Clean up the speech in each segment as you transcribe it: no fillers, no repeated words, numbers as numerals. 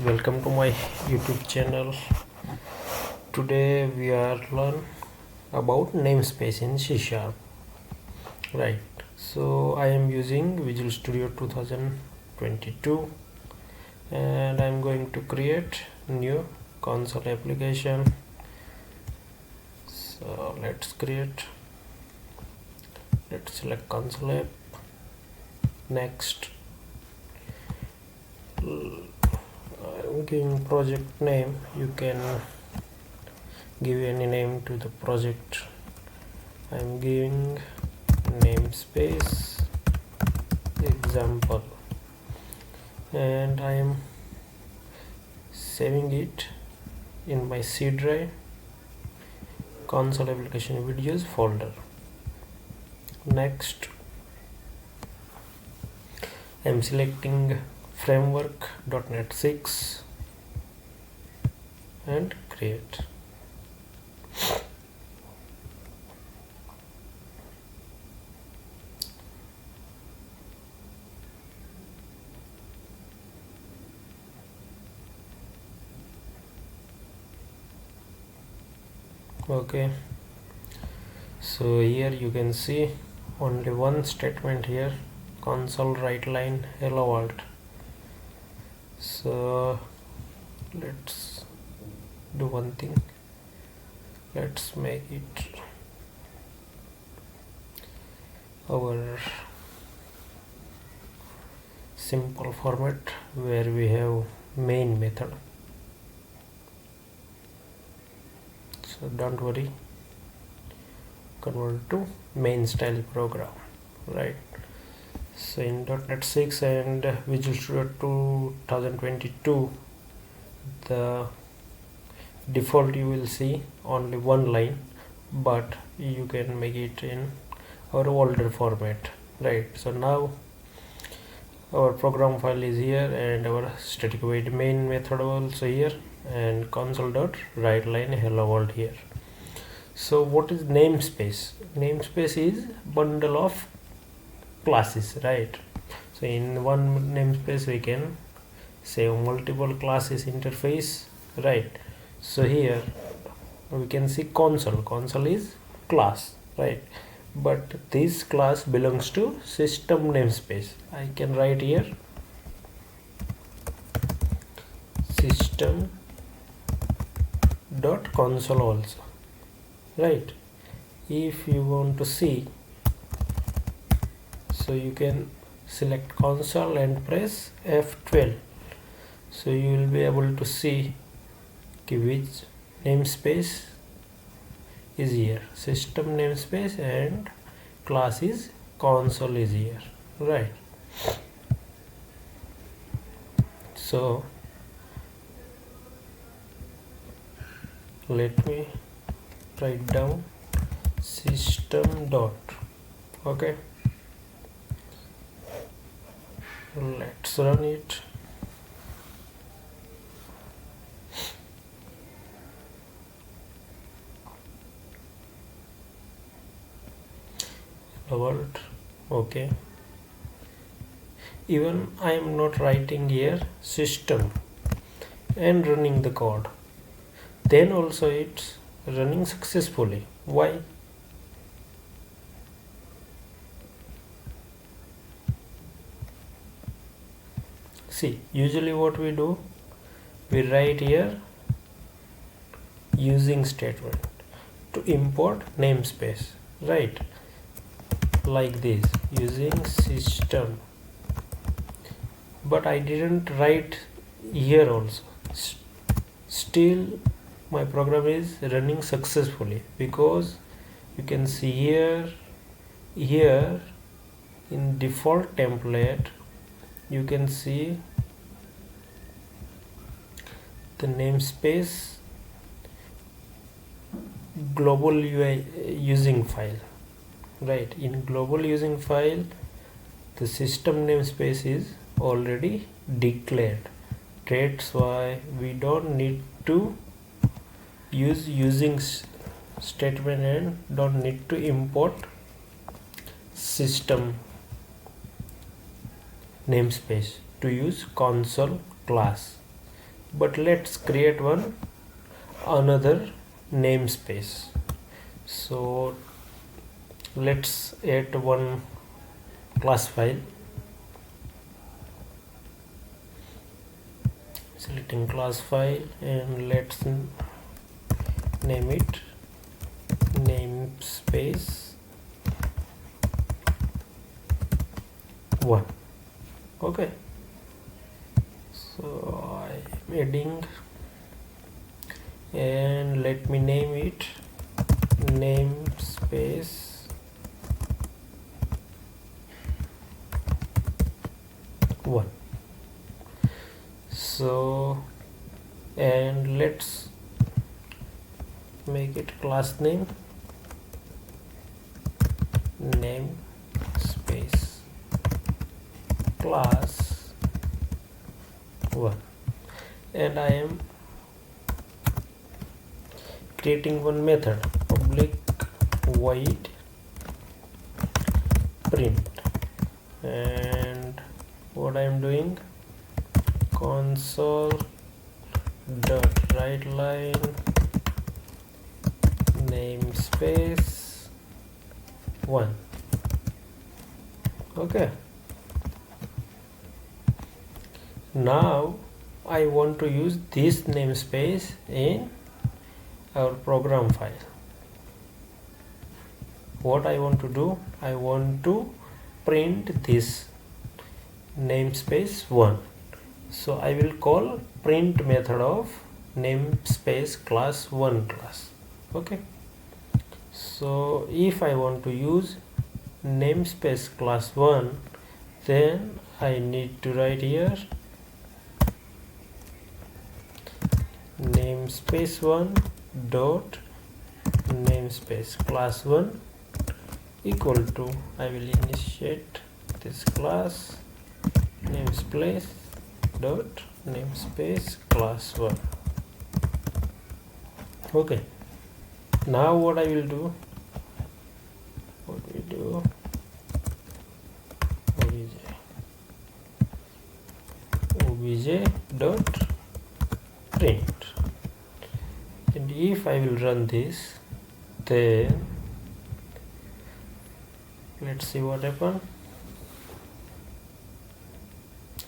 welcome to my YouTube channel. Today we are learn about namespace in C#. Right. So I am using Visual Studio 2022 and I am going to create new console application. So let's select console app. Next, I'm giving project name. You can give any name to the project. I'm giving namespace example and I am saving it in my C drive console application videos folder. Next, I'm selecting framework .NET 6 and create. Okay, so here you can see only one statement here, console write line hello world. So let's do one thing, let's make it our simple format where we have main method. So don't worry, convert to main style program, right? So in .NET 6 and Visual Studio 2022, the default you will see only one line, but you can make it in our older format, right? So now our program file is here and our static void main method also here and console.writeLine hello world here. So what is namespace? Namespace is bundle of classes, right? So in one namespace we can save multiple classes interface, right? So here we can see console is class, right? But this class belongs to system namespace. I can write here system dot console also, right? If you want to see, so you can select console and press F12, so you will be able to see which namespace is here, system namespace, and class is console is here, right? So let me write down system dot. Okay, let's run it. World. Okay, even I am not writing here system and running the code, then also it's running successfully. Why? See, usually what we do, we write here using statement to import namespace, right? Like this, using system, but I didn't write here also. Still my program is running successfully because you can see here in default template you can see the namespace global UI using file, right? In global using file the system namespace is already declared. That's why we don't need to use using statement and don't need to import system namespace to use console class. but let's create another namespace. So let's add one class file. Selecting class file and let's name it namespace 1. Okay, so I'm adding, and let me name it namespace 1. So, and let's make it class name namespace class 1, and I am creating one method, public void print, and what I am doing, console dot write line namespace 1. Okay, now I want to use this namespace in our program file. What I want to do, I want to print this namespace 1. So I will call print method of namespace class 1 class. Okay, so if I want to use namespace class 1, then I need to write here namespace 1 dot namespace class 1 equal to, I will initiate this class namespace dot namespace class 1. Okay, now what I will do, obj dot print, and if I will run this, then let's see what happens.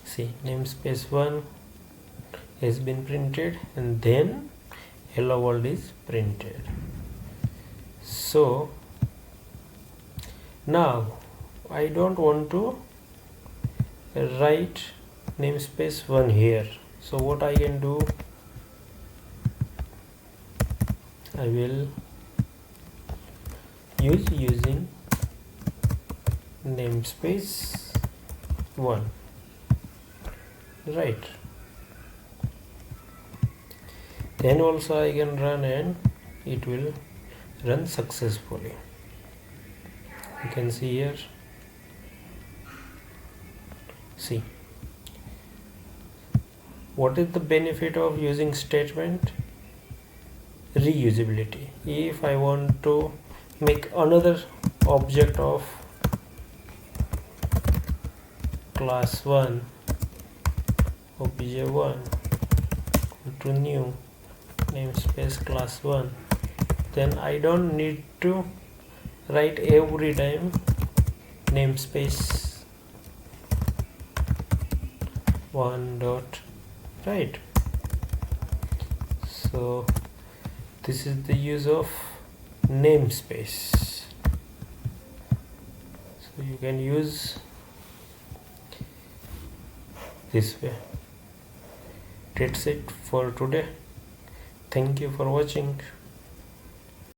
See, namespace 1 has been printed, and then hello world is printed. So now I don't want to write namespace 1 here, so what I can do, I will using namespace 1, right? Then also I can run and it will run successfully. You can see here, see what is the benefit of using statement? Reusability. If I want to make another object of class 1 obj1 to new namespace class 1, then I don't need to write every time namespace 1 dot, right? So this is the use of namespace. So you can use this way. That's it for today. Thank you for watching.